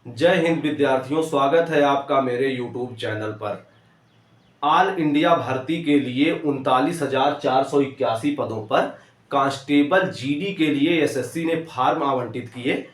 जय हिंद विद्यार्थियों, स्वागत है आपका मेरे YouTube चैनल पर। ऑल इंडिया भर्ती के लिए 39,481 पदों पर कांस्टेबल जीडी के लिए एसएससी ने फॉर्म आवंटित किए।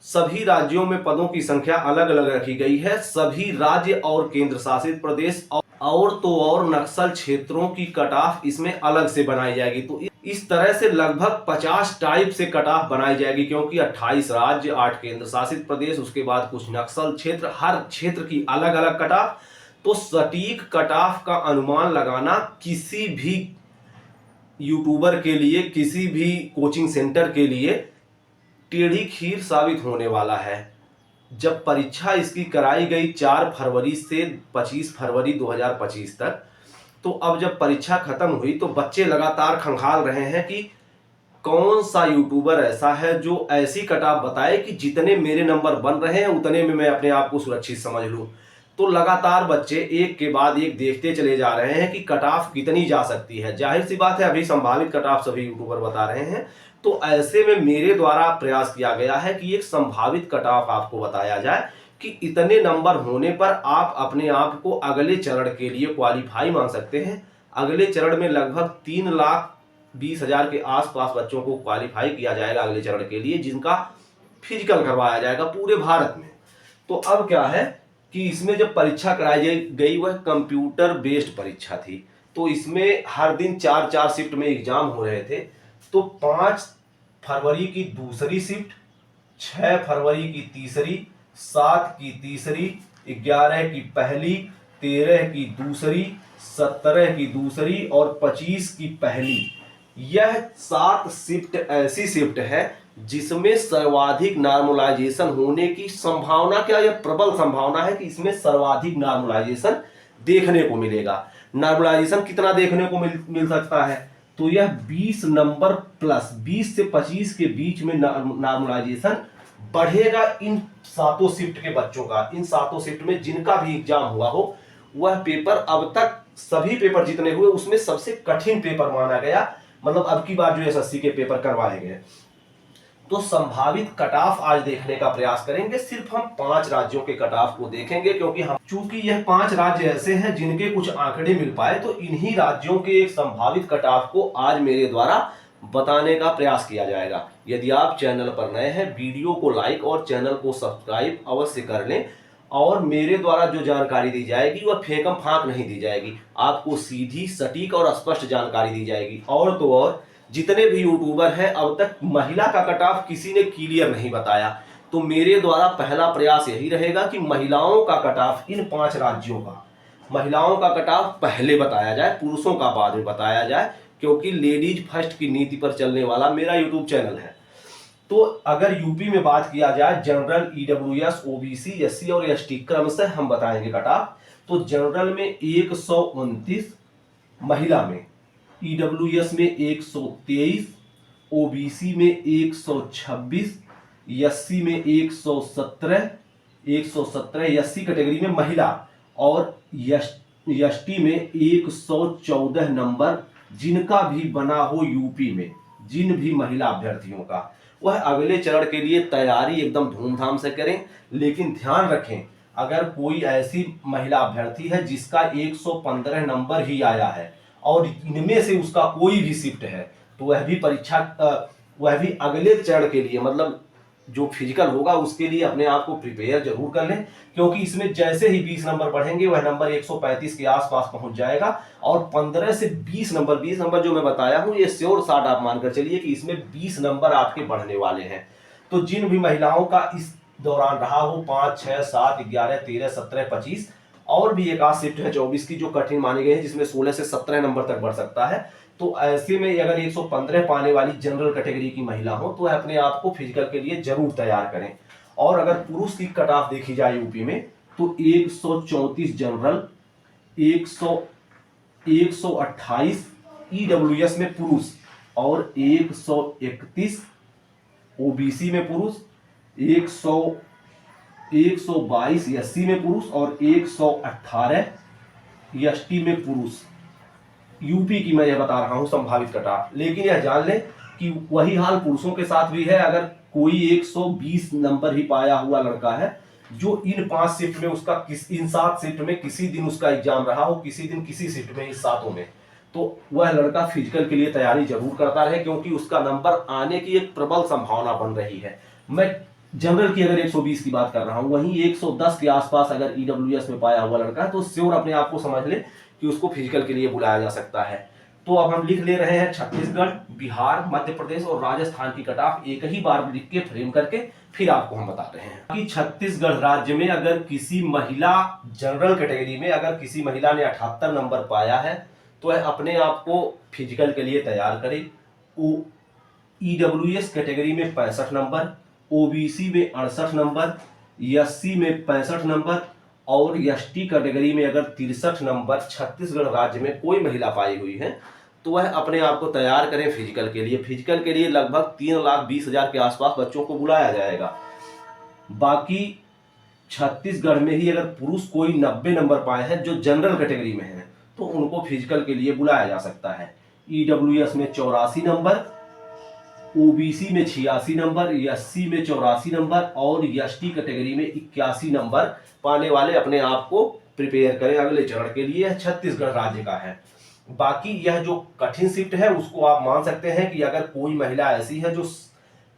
सभी राज्यों में पदों की संख्या अलग अलग रखी गई है। सभी राज्य और केंद्र शासित प्रदेश और नक्सल क्षेत्रों की कट ऑफ इसमें अलग से बनाई जाएगी। तो इस तरह से लगभग 50 टाइप से कट ऑफ बनाई जाएगी, क्योंकि 28 राज्य, 8 केंद्र शासित प्रदेश, उसके बाद कुछ नक्सल क्षेत्र, हर क्षेत्र की अलग अलग कट ऑफ। तो सटीक कट ऑफ का अनुमान लगाना किसी भी यूट्यूबर के लिए, किसी भी कोचिंग सेंटर के लिए टेढ़ी खीर साबित होने वाला है। जब परीक्षा इसकी कराई गई 4 फरवरी से 25 फरवरी 2025 तक, तो अब जब परीक्षा खत्म हुई तो बच्चे लगातार खंगाल रहे हैं कि कौन सा यूट्यूबर ऐसा है जो ऐसी कट ऑफ बताए कि जितने मेरे नंबर बन रहे हैं उतने में मैं अपने आप को सुरक्षित समझ लूं। तो लगातार बच्चे एक के बाद एक देखते चले जा रहे हैं कि कट ऑफ कितनी जा सकती है। जाहिर सी बात है, अभी संभावित कट ऑफ सभी यूट्यूबर बता रहे हैं। तो ऐसे में मेरे द्वारा प्रयास किया गया है कि एक संभावित कट ऑफ आपको बताया जाए कि इतने नंबर होने पर आप अपने आप को अगले चरण के लिए क्वालिफाई मान सकते हैं। अगले चरण में लगभग 3,20,000 के आसपास बच्चों को क्वालिफाई किया जाएगा अगले चरण के लिए, जिनका फिजिकल करवाया जाएगा पूरे भारत में। तो अब क्या है कि इसमें जब परीक्षा कराई गई वह कंप्यूटर बेस्ड परीक्षा थी। तो इसमें हर दिन 4-4 शिफ्ट में एग्जाम हो रहे थे। तो 5 फरवरी की दूसरी शिफ्ट, 6 फरवरी की तीसरी, 7 की तीसरी, 11 की पहली, 13 की दूसरी, 17 की दूसरी और 25 की पहली। यह 7 शिफ्ट ऐसी शिफ्ट है जिसमें सर्वाधिक नॉर्मलाइजेशन होने की संभावना, क्या यह प्रबल संभावना है कि इसमें सर्वाधिक नॉर्मलाइजेशन देखने को मिलेगा। नॉर्मलाइजेशन कितना देखने को मिल सकता है? तो यह 20 नंबर प्लस 20 से 25 के बीच में नॉर्मलाइजेशन बढ़ेगा इन 7 शिफ्ट के बच्चों का। इन 7 शिफ्ट में जिनका भी एग्जाम हुआ हो, वह पेपर अब तक सभी पेपर जितने हुए उसमें सबसे कठिन पेपर माना गया। मतलब अब की बार जो एसएससी के पेपर करवाए गए। तो संभावित कट ऑफ आज देखने का प्रयास करेंगे। सिर्फ हम 5 राज्यों के कट ऑफ को देखेंगे, क्योंकि हम चूंकि यह 5 राज्य ऐसे हैं जिनके कुछ आंकड़े मिल पाए, तो इन्हीं राज्यों के एक संभावित कट ऑफ को आज मेरे द्वारा बताने का प्रयास किया जाएगा। यदि आप चैनल पर नए हैं, वीडियो को लाइक और चैनल को सब्सक्राइब अवश्य कर लें। और मेरे द्वारा जो जानकारी दी जाएगी वह फेंकम फाक नहीं दी जाएगी, आपको सीधी, सटीक और स्पष्ट जानकारी दी जाएगी। और तो और जितने भी यूट्यूबर हैं, अब तक महिला का कट ऑफ किसी ने क्लियर नहीं बताया। तो मेरे द्वारा पहला प्रयास यही रहेगा कि महिलाओं का कट ऑफ इन 5 राज्यों का, महिलाओं का कट ऑफ पहले बताया जाए, पुरुषों का बाद में बताया जाए, क्योंकि लेडीज फर्स्ट की नीति पर चलने वाला मेरा यूट्यूब चैनल है। तो अगर यूपी में बात किया जाए, जनरल, ईडब्ल्यूएस, ओबीसी, एससी और एसटी क्रमशः हम बताएंगे कट ऑफ। तो जनरल में 129, महिला में, ईडब्ल्यूएस में 123, ओबीसी में 126, एससी में 117, 117 एससी कैटेगरी में महिला, और एसटी में 114 नंबर जिनका भी बना हो यूपी में, जिन भी महिला अभ्यर्थियों का, वह अगले चरण के लिए तैयारी एकदम धूमधाम से करें। लेकिन ध्यान रखें, अगर कोई ऐसी महिला अभ्यर्थी है जिसका 115 नंबर ही आया है और इनमें से उसका कोई भी शिफ्ट है, तो वह भी अगले चरण के लिए, मतलब जो फिजिकल होगा उसके लिए अपने आप को प्रिपेयर जरूर कर लें। क्योंकि इसमें जैसे ही 20 नंबर बढ़ेंगे वह नंबर 135 के आसपास पहुंच जाएगा। और 15 से 20 नंबर जो मैं बताया हूं, ये श्योर शॉट आप मानकर चलिए कि इसमें 20 नंबर आपके बढ़ने वाले हैं। तो जिन भी महिलाओं का इस दौरान रहा हो, 5, 6, 7, 11, 13, 17, 25 और भी एक आध शिफ्ट है 24 की जो कठिन मानी गई है, जिसमें 16 से 17 नंबर तक बढ़ सकता है। तो ऐसे में अगर 115 पाने वाली जनरल कैटेगरी की महिला हो, तो अपने आप को फिजिकल के लिए जरूर तैयार करें। और अगर पुरुष की कट ऑफ देखी जाए यूपी में, तो 134 जनरल, 128 ईडब्ल्यूएस में पुरुष, और 131 ओबीसी में पुरुष, 122 एससी में पुरुष और 118 एसटी में पुरुष। यूपी की मैं यह बता रहा हूं संभावित कट ऑफ। लेकिन यह जान लें कि वही हाल पुरुषों के साथ भी है। अगर कोई 120 नंबर ही पाया हुआ लड़का है जो इन 5 शिफ्ट में उसका इन 7 शिफ्ट में किसी दिन उसका एग्जाम रहा हो, किसी दिन किसी शिफ्ट में, इस 7 में, तो वह लड़का फिजिकल के लिए तैयारी जरूर करता रहे, क्योंकि उसका नंबर आने की एक प्रबल संभावना बन रही है। मैं जनरल की अगर 120 की बात कर रहा हूं, वहीं 110 के आसपास अगर ईडब्ल्यूएस में पाया हुआ लड़का है तो श्योर अपने आप को समझ ले कि उसको फिजिकल के लिए बुलाया जा सकता है। तो अब हम लिख ले रहे हैं छत्तीसगढ़, बिहार, मध्य प्रदेश और राजस्थान की कट ऑफ एक ही बार लिख के फ्रेम करके फिर आपको हम बता रहे हैं कि छत्तीसगढ़ राज्य में अगर किसी महिला जनरल कैटेगरी में अगर किसी महिला ने 78 नंबर पाया है तो वह अपने आप को फिजिकल के लिए तैयार करे। ईडब्ल्यूएस कैटेगरी में 65 नंबर, ओबीसी में 68 नंबर, एससी में 65 नंबर और एसटी कैटेगरी में अगर 63 नंबर छत्तीसगढ़ राज्य में कोई महिला पाई हुई है तो वह अपने आप को तैयार करें फिजिकल के लिए। फिजिकल के लिए लगभग 3,20,000 के आसपास बच्चों को बुलाया जाएगा। बाकी छत्तीसगढ़ में ही अगर पुरुष कोई 90 नंबर पाए हैं जो जनरल कैटेगरी में है तो उनको फिजिकल के लिए बुलाया जा सकता है। ईडब्ल्यूएस में 84 नंबर, ओबीसी में 86 नंबर, एससी में 84 नंबर और एसटी कैटेगरी में 81 नंबर पाने वाले अपने आप को प्रिपेयर करें अगले चरण के लिए। छत्तीसगढ़ राज्य का है। बाकी यह जो कठिन शिफ्ट है उसको आप मान सकते हैं कि अगर कोई महिला ऐसी है जो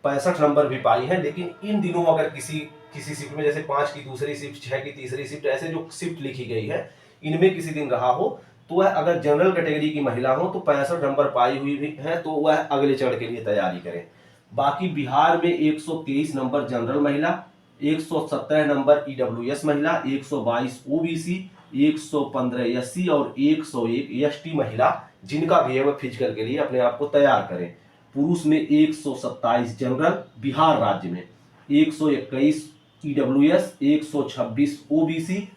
65 नंबर भी पाई है, लेकिन इन दिनों अगर किसी शिफ्ट में, जैसे 5 की दूसरी शिफ्ट, 6 की तीसरी शिफ्ट, ऐसे जो शिफ्ट लिखी गई है इनमें किसी दिन रहा हो तो वह अगर जनरल कैटेगरी की महिला हो तो 65 नंबर पाई हुई भी है तो वह अगले चरण के लिए तैयारी करें। बाकी बिहार में 123 नंबर जनरल महिला, 117 नंबर ईडब्ल्यूएस महिला, 122 ओबीसी, 115 एससी और 101 एसटी महिला जिनका भी है वह फिजिकल के लिए अपने आप को तैयार करें। पुरुष में 127 जनरल बिहार राज्य में, 121 ईडब्ल्यूएस, 126 ओबीसी,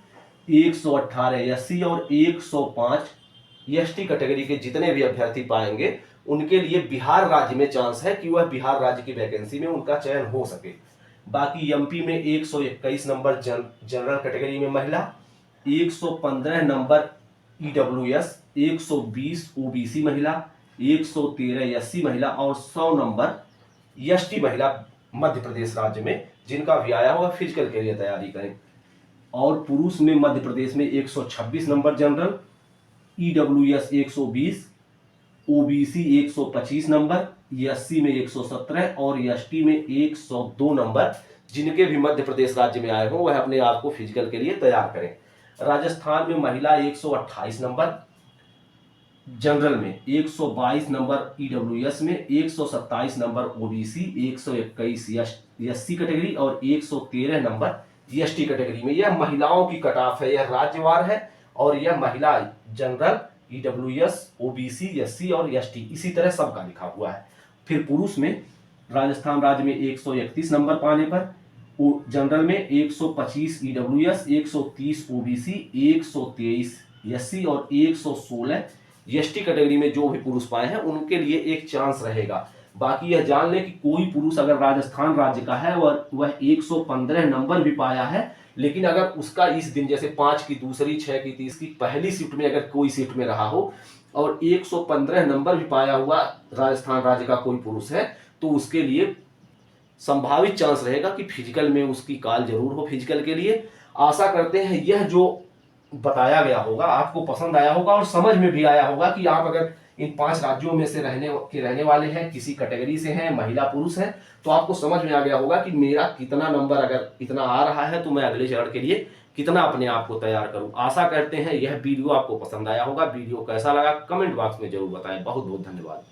118 एससी और 105 एसटी कैटेगरी के जितने भी अभ्यर्थी पाएंगे उनके लिए बिहार राज्य में चांस है कि वह बिहार राज्य की वैकेंसी में उनका चयन हो सके। बाकी एमपी में 121 नंबर जनरल कैटेगरी में महिला, 115 नंबर ईडब्ल्यूएस, 120 ओबीसी महिला, 113 एससी महिला और 100 नंबर एसटी महिला मध्य प्रदेश राज्य में जिनका भी आया हुआ फिजिकल के लिए तैयारी करें। और पुरुष में मध्य प्रदेश में 126 number general, EWS 120, OBC 125 number, SC में 117 और एसटी में 102 नंबर जिनके भी मध्य प्रदेश राज्य में आए हों वह अपने आप को फिजिकल के लिए तैयार करें। राजस्थान में महिला 128 नंबर जनरल में, 122 नंबर ईडब्ल्यूएस में, 127 नंबर ओबीसी, 121 एससी कैटेगरी और 113 नंबर एसटी कैटेगरी में। यह महिलाओं की कट ऑफ है, यह राज्यवार है और यह महिला जनरल, ईडब्ल्यूएस, ओबीसी, एससी और एसटी इसी तरह सबका लिखा हुआ है। फिर पुरुष में राजस्थान राज्य में 131 नंबर पाने पर जनरल में 125 ईडब्ल्यूएस, 130 ओबीसी, 123 एससी और 116 एसटी कैटेगरी में जो भी पुरुष पाए हैं उनके लिए एक चांस रहेगा। बाकी यह जान लें कि कोई पुरुष अगर राजस्थान राज्य का है वह 115 नंबर भी पाया है, लेकिन अगर उसका इस दिन जैसे 5 की दूसरी, 6 की तीसरी पहली शिफ्ट में अगर कोई शिफ्ट में रहा हो और 115 नंबर भी पाया हुआ राजस्थान राज्य का कोई पुरुष है तो उसके लिए संभावित चांस रहेगा कि फिजिकल में उसकी कॉल जरूर हो फिजिकल के लिए। आशा करते हैं यह जो बताया गया होगा आपको पसंद आया होगा और समझ में भी आया होगा कि आप अगर इन 5 राज्यों में से रहने वाले हैं, किसी कैटेगरी से हैं, महिला पुरुष हैं, तो आपको समझ में आ गया होगा कि मेरा कितना नंबर अगर इतना आ रहा है तो मैं अगले चरण के लिए कितना अपने आप को तैयार करूं। आशा करते हैं यह वीडियो आपको पसंद आया होगा। वीडियो कैसा लगा कमेंट बॉक्स में जरूर बताएं। बहुत बहुत धन्यवाद।